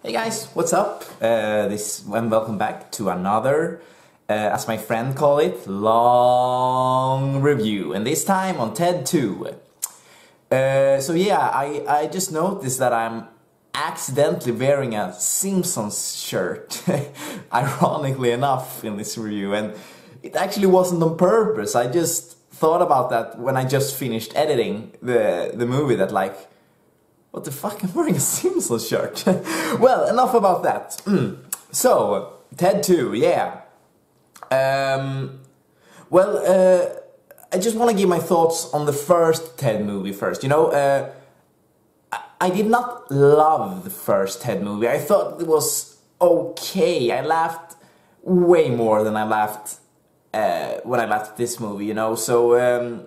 Hey guys, what's up? And welcome back to another, as my friend call it, long review, and this time on TED 2. So yeah, I just noticed that I'm accidentally wearing a Simpsons shirt, ironically enough, in this review, and it actually wasn't on purpose. I just thought about that when I just finished editing the movie, that like, what the fuck, I'm wearing a Simpsons shirt. Well, enough about that. So, TED 2, yeah. I just want to give my thoughts on the first TED movie first. You know, I did not love the first TED movie. I thought it was okay. I laughed way more than I laughed when I laughed at this movie, you know. So,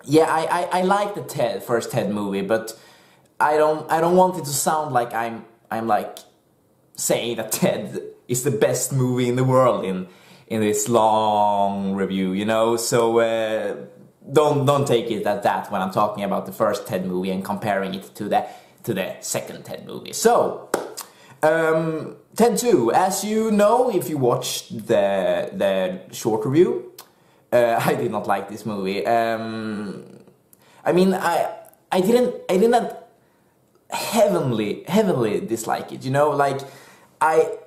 yeah, I like the first TED movie, but I don't want it to sound like I'm like saying that TED is the best movie in the world in this long review, you know. So don't take it at that when I'm talking about the first TED movie and comparing it to the second TED movie. So TED 2, as you know, if you watched the short review. I did not like this movie. I mean, I didn't heavily dislike it. You know, like I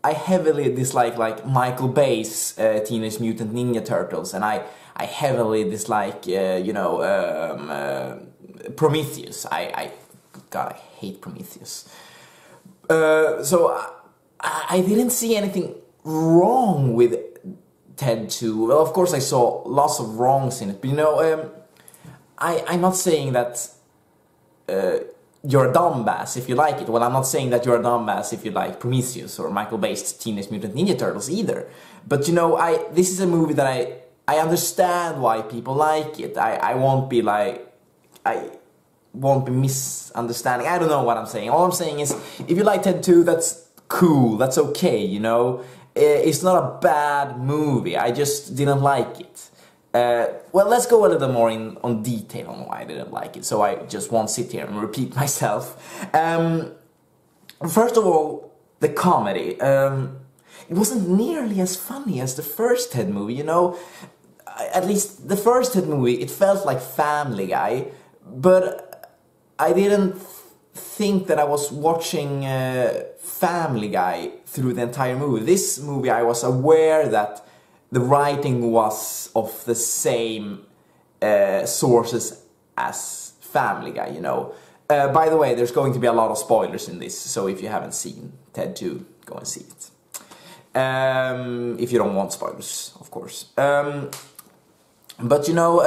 heavily dislike like Michael Bay's Teenage Mutant Ninja Turtles, and I heavily dislike you know, Prometheus. God, I hate Prometheus. So I didn't see anything wrong with TED 2. Well, of course I saw lots of wrongs in it, but you know, I'm not saying that you're a dumbass if you like it. Well, I'm not saying that you're a dumbass if you like Prometheus or Michael Bay's Teenage Mutant Ninja Turtles either. But you know, this is a movie that I understand why people like it. I won't be like, I won't be misunderstanding. I don't know what I'm saying. All I'm saying is, if you like TED 2, that's cool, that's okay, you know. It's not a bad movie, I just didn't like it. Well, let's go a little more on detail on why I didn't like it, so I just won't sit here and repeat myself. First of all, the comedy. It wasn't nearly as funny as the first TED movie, you know. At least the first TED movie, it felt like Family Guy, but I didn't think that I was watching Family Guy through the entire movie. This movie, I was aware that the writing was of the same sources as Family Guy, you know. By the way, there's going to be a lot of spoilers in this, so if you haven't seen TED 2, go and see it. If you don't want spoilers, of course. But you know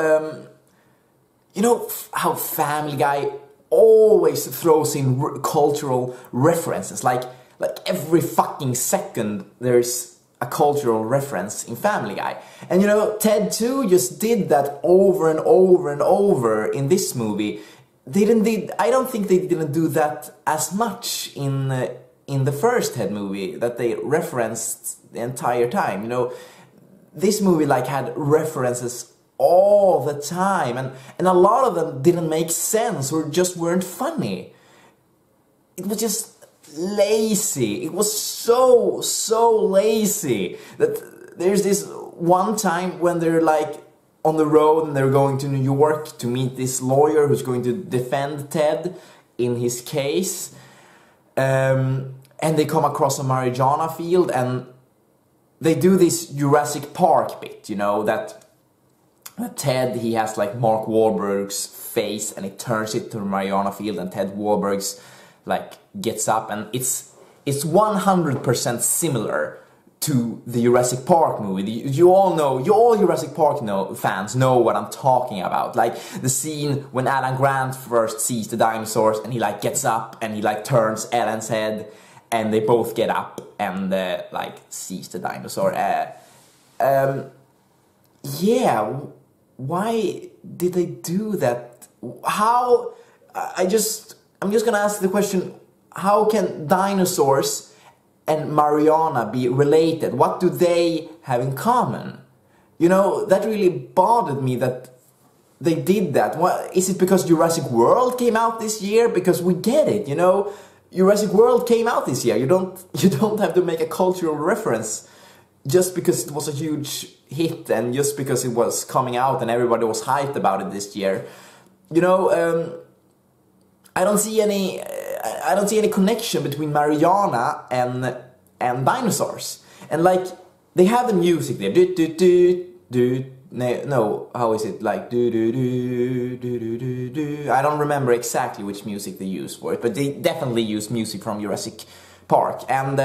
how Family Guy always throws in cultural references, like every fucking second there's a cultural reference in Family Guy. And you know, TED 2 just did that over and over and over in this movie. I don't think they didn't do that as much in the first TED movie, that they referenced the entire time. You know, this movie like had references all the time, and a lot of them didn't make sense or just weren't funny. It was just lazy. It was so lazy that there's this one time when they're like on the road and they're going to New York to meet this lawyer who's going to defend Ted in his case, and they come across a marijuana field, and they do this Jurassic Park bit, you know, that Ted, he has like Mark Wahlberg's face and he turns it to the marijuana field, and Ted Wahlberg's like gets up, and it's 100% similar to the Jurassic Park movie. You all Jurassic Park fans know what I'm talking about. Like the scene when Alan Grant first sees the dinosaurs, and he like gets up and he like turns Ellen's head, and they both get up and like sees the dinosaur. Yeah, why did they do that? How? I'm just gonna ask the question: how can dinosaurs and marijuana be related? What do they have in common? You know, that really bothered me, that they did that? What, is it because Jurassic World came out this year? Because we get it, you know, Jurassic World came out this year. You don't have to make a cultural reference just because it was a huge hit and just because it was coming out and everybody was hyped about it this year. You know, I don't see any connection between Mariana and dinosaurs. And like, they have the music there. Do do do do. No, how is it? Like do do do do do do do. I don't remember exactly which music they use for it, but they definitely use music from Jurassic Park. And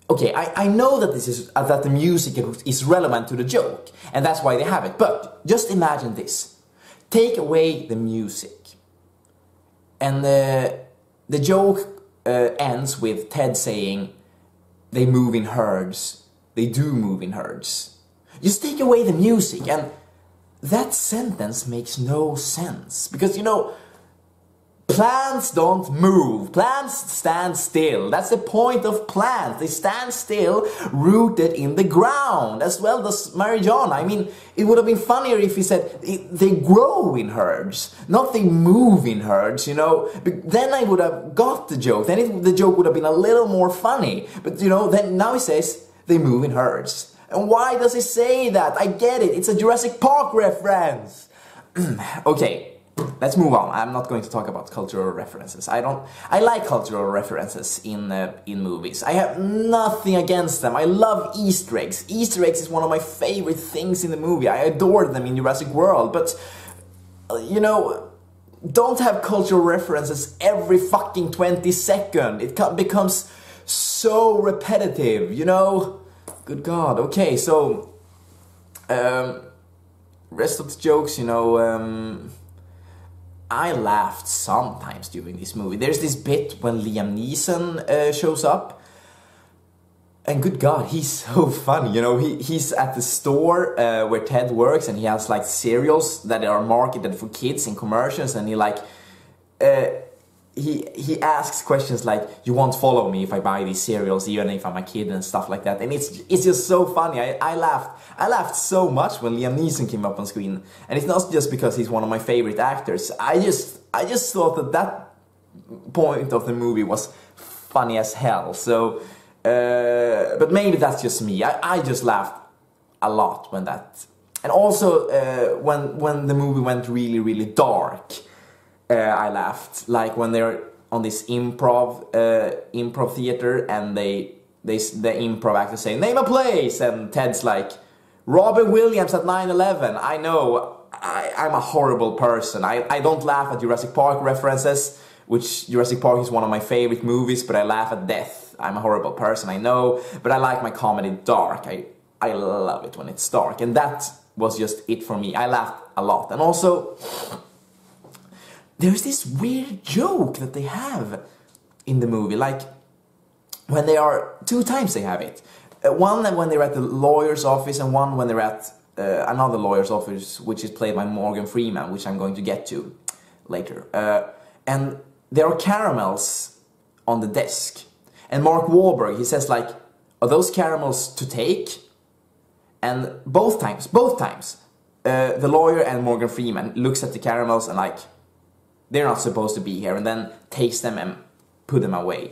okay, I know that this is that the music is relevant to the joke, and that's why they have it. But just imagine this: take away the music, and the joke ends with Ted saying, "They move in herds. They do move in herds." Just take away the music, and that sentence makes no sense. Because, you know, plants don't move. Plants stand still. That's the point of plants. They stand still, rooted in the ground. As well as marijuana. I mean, it would have been funnier if he said they grow in herds, not they move in herds, you know. Then I would have got the joke. Then the joke would have been a little more funny. But, you know, then now he says they move in herds. And why does he say that? I get it. It's a Jurassic Park reference. Okay, let's move on. I'm not going to talk about cultural references. I like cultural references in movies. I have nothing against them. I love Easter eggs. Easter eggs is one of my favorite things in the movie. I adore them in Jurassic World. But, you know, don't have cultural references every fucking 20 seconds. It becomes so repetitive, you know? Good God. Okay, so rest of the jokes, you know, I laughed sometimes during this movie. There's this bit when Liam Neeson shows up, and good God, he's so funny. You know, he's at the store where Ted works, and he has like cereals that are marketed for kids in commercials, and he like he asks questions like, "You won't follow me if I buy these cereals, even if I'm a kid," and stuff like that. And it's just so funny. I laughed so much when Liam Neeson came up on screen. And it's not just because he's one of my favorite actors. I just thought that point of the movie was funny as hell. So, but maybe that's just me. I just laughed a lot when that. And also when the movie went really, really dark. I laughed, like when they're on this improv theater, and the improv actors say, "Name a place," and Ted's like, "Robin Williams at 9/11. I know, I'm a horrible person. I don't laugh at Jurassic Park references, which Jurassic Park is one of my favorite movies, but I laugh at death. I'm a horrible person, I know, but I like my comedy dark. I love it when it's dark," and that was just it for me. I laughed a lot. And also, there's this weird joke that they have in the movie, like when they are, 2 times they have it. One when they're at the lawyer's office, and one when they're at another lawyer's office, which is played by Morgan Freeman, which I'm going to get to later. And there are caramels on the desk. And Mark Wahlberg, he says like, "Are those caramels to take?" And both times, the lawyer and Morgan Freeman looks at the caramels and like, they're not supposed to be here, and then takes them and put them away.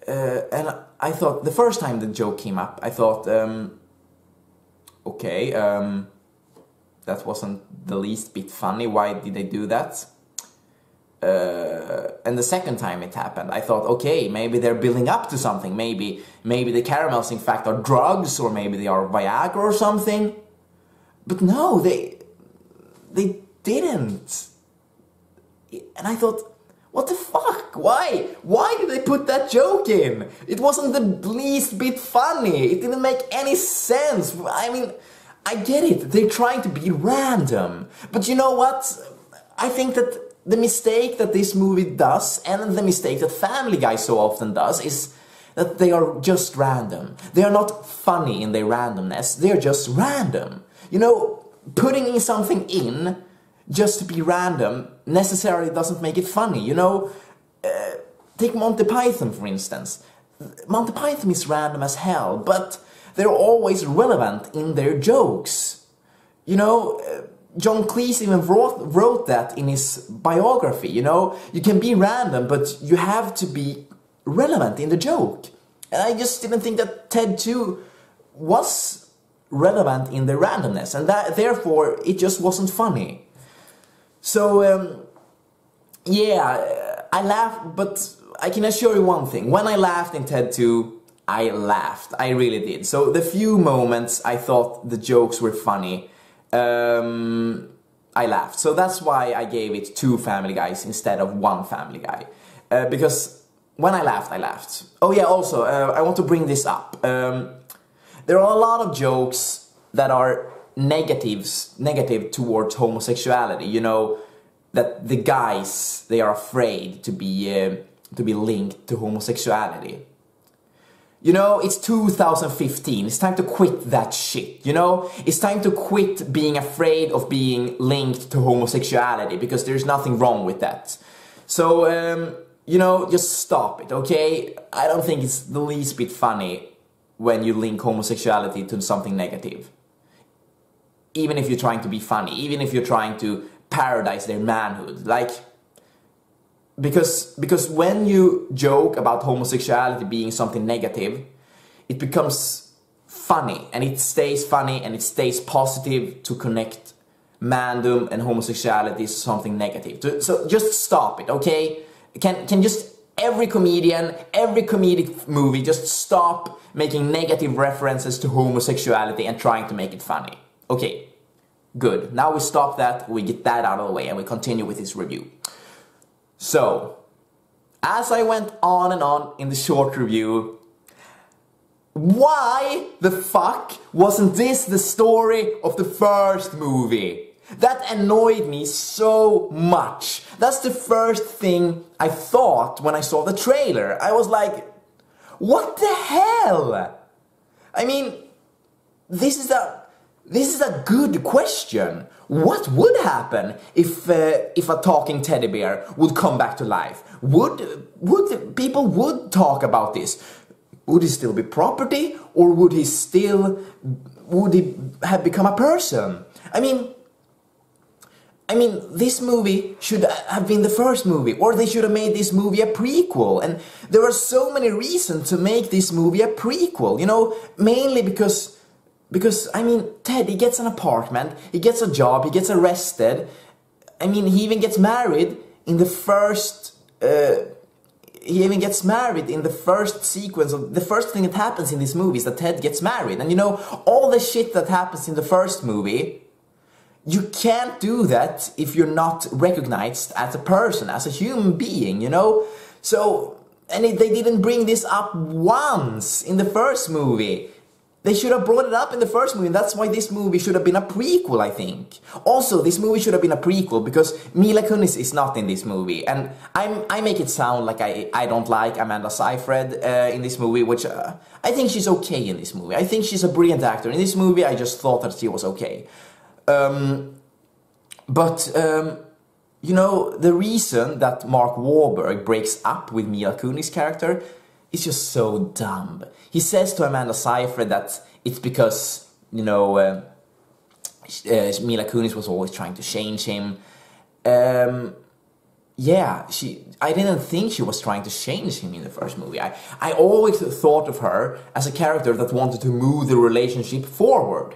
And I thought, the first time the joke came up, I thought, okay, that wasn't the least bit funny, why did they do that? And the second time it happened, I thought, okay, maybe they're building up to something, maybe the caramels in fact are drugs, or maybe they are Viagra or something. But no, they didn't. And I thought, what the fuck? Why? Why did they put that joke in? It wasn't the least bit funny. It didn't make any sense. I mean, I get it. They're trying to be random. But you know what? I think that the mistake that this movie does, and the mistake that Family Guy so often does, is that they are just random. They are not funny in their randomness. They are just random. You know, putting in something in just to be random necessarily doesn't make it funny, you know? Take Monty Python, for instance. Monty Python is random as hell, but they're always relevant in their jokes. you know, John Cleese even wrote that in his biography, you know? You can be random, but you have to be relevant in the joke. And I just didn't think that Ted 2 was relevant in the randomness, and that therefore it just wasn't funny. So, yeah, I laughed, but I can assure you one thing. When I laughed in Ted 2, I laughed. I really did. So the few moments I thought the jokes were funny, I laughed. So that's why I gave it 2 Family Guys instead of 1 Family Guy. Because when I laughed, I laughed. Oh yeah, also, I want to bring this up. There are a lot of jokes that are negative towards homosexuality. You know, that the guys, they are afraid to be linked to homosexuality. You know, it's 2015, it's time to quit that shit, you know? It's time to quit being afraid of being linked to homosexuality, because there's nothing wrong with that. So, you know, just stop it, okay? I don't think it's the least bit funny when you link homosexuality to something negative. Even if you're trying to be funny, even if you're trying to parodize their manhood, like... Because when you joke about homosexuality being something negative, it becomes funny, and it stays funny, and it stays positive to connect mandom and homosexuality to something negative. So just stop it, okay? Can just every comedian, every comedic movie just stop making negative references to homosexuality and trying to make it funny. Okay, good. Now we stop that, we get that out of the way, and we continue with this review. So, as I went on and on in the short review, why the fuck wasn't this the story of the first movie? That annoyed me so much. That's the first thing I thought when I saw the trailer. I was like, what the hell? I mean, this is a good question. What would happen if a talking teddy bear would come back to life? Would people talk about this? Would he still be property, or would he have become a person? I mean, this movie should have been the first movie, or they should have made this movie a prequel. And there are so many reasons to make this movie a prequel, you know, mainly because, I mean, Ted, he gets an apartment, he gets a job, he gets arrested. I mean, he even gets married in the first... sequence of... The first thing that happens in this movie is that Ted gets married. And you know, all the shit that happens in the first movie, you can't do that if you're not recognized as a person, as a human being, you know? So, and they didn't bring this up once in the first movie. They should have brought it up in the first movie, and that's why this movie should have been a prequel, I think. Also, this movie should have been a prequel because Mila Kunis is not in this movie. And I make it sound like I don't like Amanda Seyfried in this movie, which I think she's okay in this movie. I think she's a brilliant actor. In this movie, I just thought that she was okay. You know, the reason that Mark Wahlberg breaks up with Mila Kunis' character is just so dumb. He says to Amanda Seyfried that it's because, you know, Mila Kunis was always trying to change him. Yeah, I didn't think she was trying to change him in the first movie. I always thought of her as a character that wanted to move the relationship forward.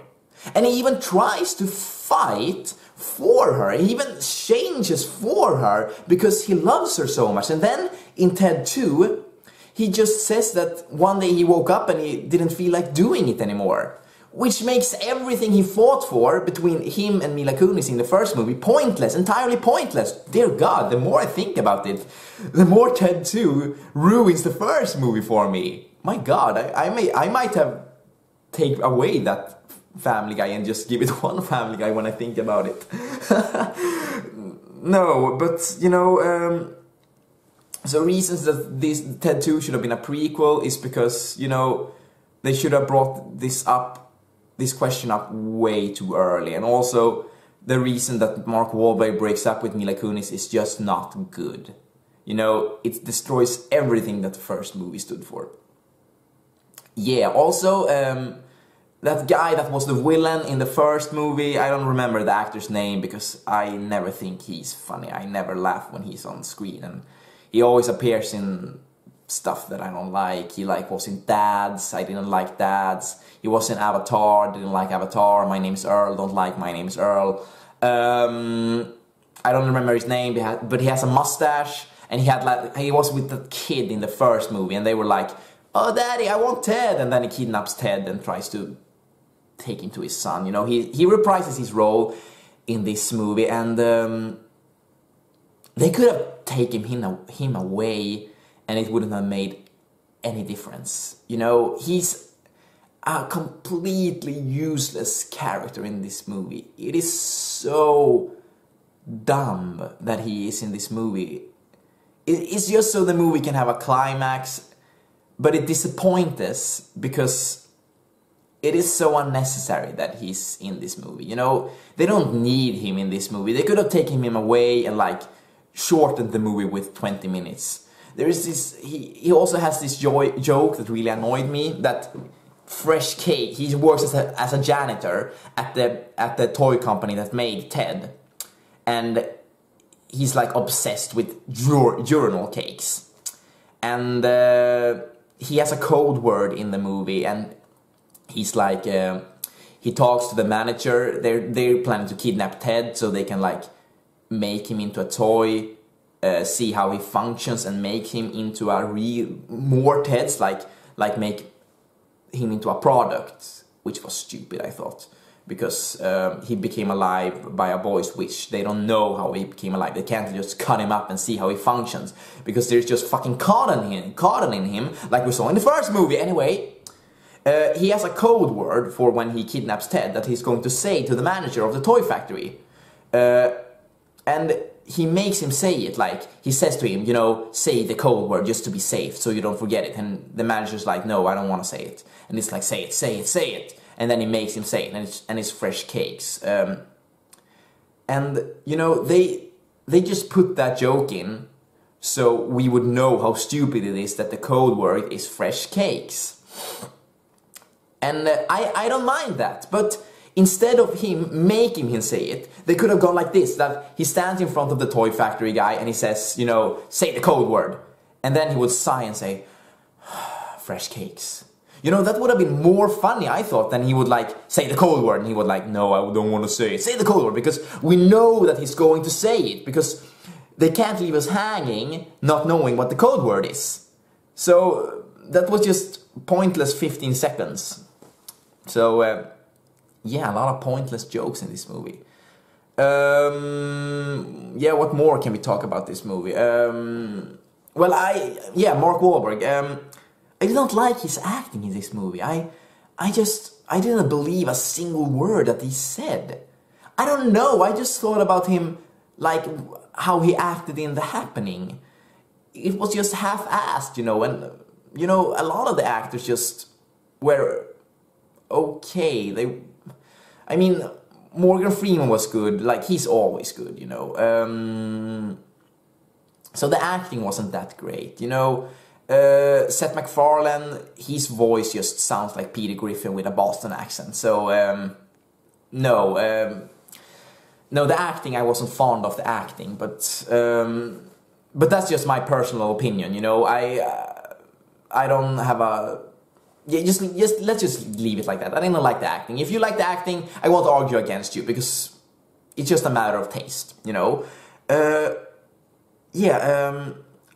And he even tries to fight for her. He even changes for her because he loves her so much. And then in Ted 2, he just says that one day he woke up and he didn't feel like doing it anymore. Which makes everything he fought for between him and Mila Kunis in the first movie pointless, entirely pointless. Dear God, the more I think about it, the more Ted 2 ruins the first movie for me. My God, I might have taken away that Family Guy and just give it one Family Guy when I think about it. No, but, you know... So reasons that this Ted 2 should have been a prequel is because, you know, they should have brought this question up way too early. And also, the reason that Mark Wahlberg breaks up with Mila Kunis is just not good. You know, it destroys everything that the first movie stood for. Yeah, also, that guy that was the villain in the first movie, I don't remember the actor's name because I never think he's funny. I never laugh when he's on screen, and he always appears in stuff that I don't like. He like was in Dads, I didn't like Dads. He was in Avatar, didn't like Avatar. My Name's Earl, don't like My Name's Earl. I don't remember his name, but he has a mustache, and he was with the kid in the first movie, and they were like, "Oh, Daddy, I want Ted," and then he kidnaps Ted and tries to take him to his son. You know, he reprises his role in this movie, and they could have taken him away, and it wouldn't have made any difference. You know, he's a completely useless character in this movie. It is so dumb that he is in this movie. It's just so the movie can have a climax, but it disappoints us because it is so unnecessary that he's in this movie. You know, they don't need him in this movie. They could have taken him away and like shortened the movie with 20 minutes. There is this, he also has this joke that really annoyed me, that Fresh Cake, he works as a janitor at the toy company that made Ted, and he's like obsessed with urinal cakes, and he has a code word in the movie, and he's like he talks to the manager. They're planning to kidnap Ted so they can like make him into a toy, see how he functions, and make him into a more Teds, like make him into a product, which was stupid, I thought, because he became alive by a boy's wish. They don't know how he became alive. They can't just cut him up and see how he functions, because there's just fucking cotton in him, like we saw in the first movie. Anyway, he has a code word for when he kidnaps Ted that he's going to say to the manager of the toy factory, and he makes him say it. Like, he says to him, you know, say the code word just to be safe, so you don't forget it. And the manager's like, no, I don't want to say it. And it's like, say it, say it, say it. And then he makes him say it, and it's Fresh Cakes. And, you know, they just put that joke in so we would know how stupid it is that the code word is Fresh Cakes. And I don't mind that, but instead of him making him say it, they could have gone like this, that he stands in front of the toy factory guy and he says, you know, say the code word. And then he would sigh and say, Fresh Cakes. You know, that would have been more funny, I thought, than he would like say the code word and he would like, no, I don't want to say it. Say the code word, because we know that he's going to say it, because they can't leave us hanging not knowing what the code word is. So that was just pointless 15 seconds. So, yeah, a lot of pointless jokes in this movie. Yeah, what more can we talk about this movie? Well, Mark Wahlberg. I did not like his acting in this movie. I didn't believe a single word that he said. I don't know, I just thought about him, like, how he acted in The Happening. It was just half-assed, you know, and, you know, a lot of the actors just were okay. I mean, Morgan Freeman was good, like, he's always good, you know. So the acting wasn't that great, you know. Seth MacFarlane, his voice just sounds like Peter Griffin with a Boston accent. So, no, the acting, I wasn't fond of the acting, but that's just my personal opinion, you know. I don't have a... Yeah, let's just leave it like that. I didn't like the acting. If you like the acting, I won't argue against you, because it's just a matter of taste, you know.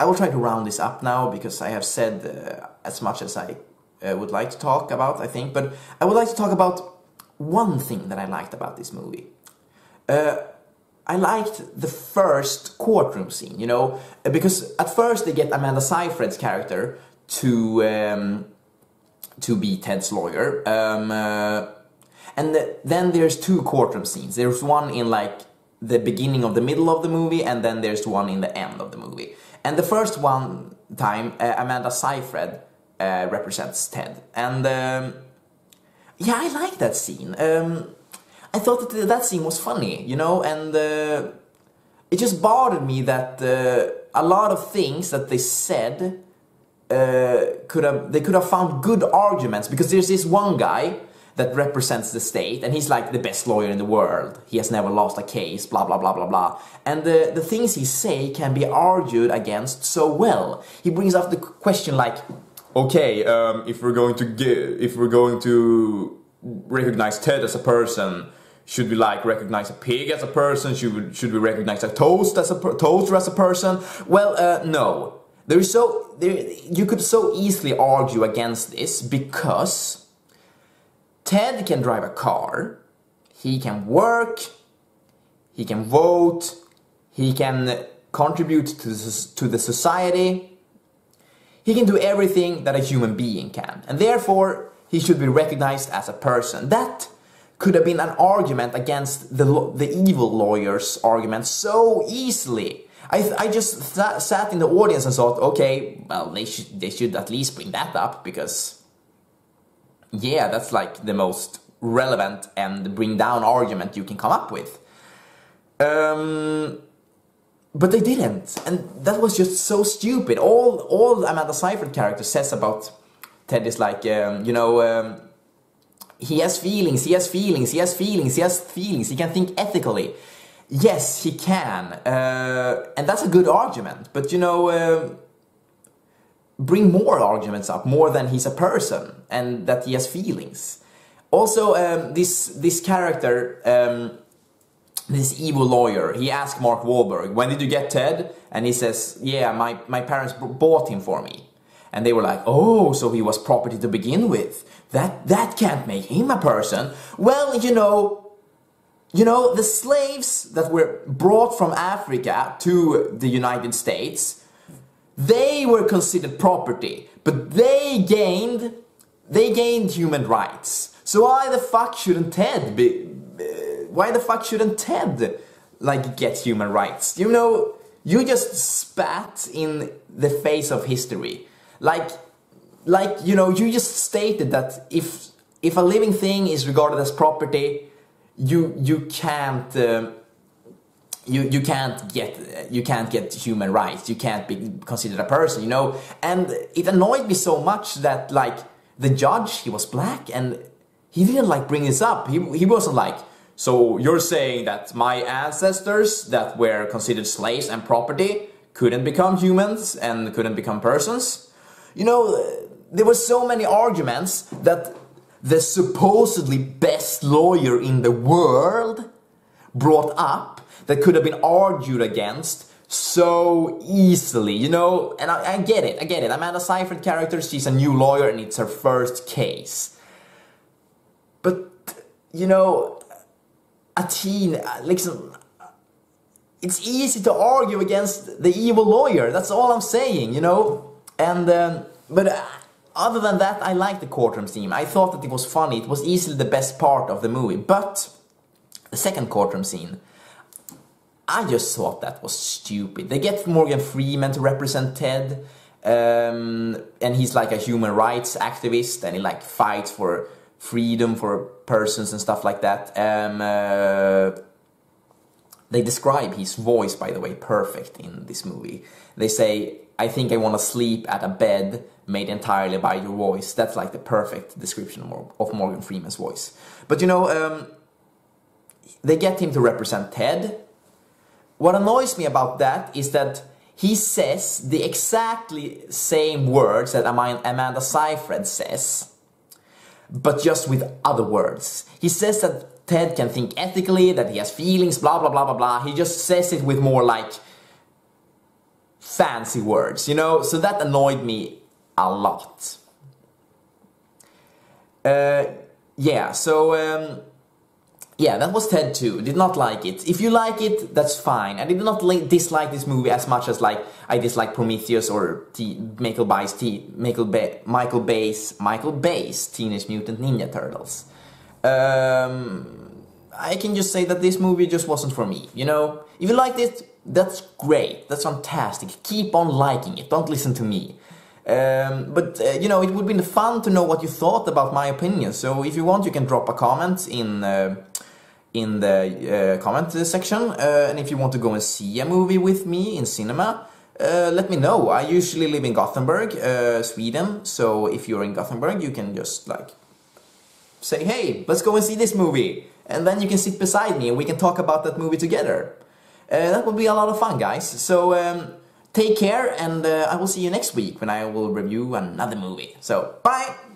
I will try to round this up now, because I have said as much as I would like to talk about, I think. But I would like to talk about one thing that I liked about this movie. I liked the first courtroom scene, you know, because at first they get Amanda Seyfried's character to be Ted's lawyer, and then there's two courtroom scenes. There's one in like the beginning of the middle of the movie, and then there's one in the end of the movie. And the first one time, Amanda Seyfried represents Ted, and yeah, I like that scene. I thought that scene was funny, you know, and it just bothered me that a lot of things that they said they could have found good arguments, because there's this one guy that represents the state, and he's like the best lawyer in the world. He has never lost a case, blah blah blah blah blah. And the things he say can be argued against so well. He brings up the question like, okay, if we're going to recognize Ted as a person, should we like recognize a pig as a person? Should we recognize a toaster as a person? Well, no. You could so easily argue against this because Ted can drive a car, he can work, he can vote, he can contribute to the society, he can do everything that a human being can, and therefore he should be recognized as a person. That could have been an argument against the evil lawyer's argument so easily. I just sat in the audience and thought, okay, well, they should at least bring that up, because yeah, that's like the most relevant and bring down argument you can come up with. But they didn't, and that was just so stupid. All Amanda Seyfried character says about Ted is like, he has feelings, he has feelings, he has feelings, he has feelings, he can think ethically. Yes, he can, and that's a good argument, but bring more arguments up, more than he's a person, and that he has feelings. Also, this character, this evil lawyer, he asked Mark Wahlberg, when did you get Ted? And he says, yeah, my parents bought him for me. And they were like, oh, so he was property to begin with. That can't make him a person. Well, the slaves that were brought from Africa to the United States, they were considered property, but they gained human rights. So why the fuck shouldn't Ted like get human rights? You just spat in the face of history. You just stated that if a living thing is regarded as property, you can't get human rights. You can't be considered a person, And it annoyed me so much that like the judge, he was black, and he didn't like bring this up. He wasn't like, so you're saying that my ancestors that were considered slaves and property couldn't become humans and couldn't become persons? There were so many arguments that the supposedly best lawyer in the world brought up that could have been argued against so easily, And I get it. Amanda Seyfried character, she's a new lawyer and it's her first case. But, a teen, it's easy to argue against the evil lawyer. That's all I'm saying, And, other than that, I liked the courtroom scene. I thought that it was funny. It was easily the best part of the movie. But the second courtroom scene, I just thought that was stupid. They get Morgan Freeman to represent Ted, and he's like a human rights activist, and he like fights for freedom for persons and stuff like that. They describe his voice, by the way, perfect in this movie. They say, I think I want to sleep at a bed made entirely by your voice. That's like the perfect description of Morgan Freeman's voice. But they get him to represent Ted. What annoys me about that is that he says the exactly same words that Amanda Seyfried says, but just with other words. He says that Ted can think ethically, that he has feelings, blah blah blah blah blah. He just says it with more like fancy words, so that annoyed me a lot. Yeah, that was Ted 2. Did not like it. If you like it, that's fine. I did not dislike this movie as much as like I dislike Prometheus or Michael Bay's Teenage Mutant Ninja Turtles. I can just say that this movie just wasn't for me, If you liked it, that's great. That's fantastic. Keep on liking it. Don't listen to me. But it would have been fun to know what you thought about my opinion. So if you want, you can drop a comment in the comment section. And if you want to go and see a movie with me in cinema, let me know. I usually live in Gothenburg, Sweden. So if you're in Gothenburg, you can just like say, hey, let's go and see this movie. And then you can sit beside me and we can talk about that movie together. That will be a lot of fun, guys. So take care, and I will see you next week when I will review another movie. So, bye!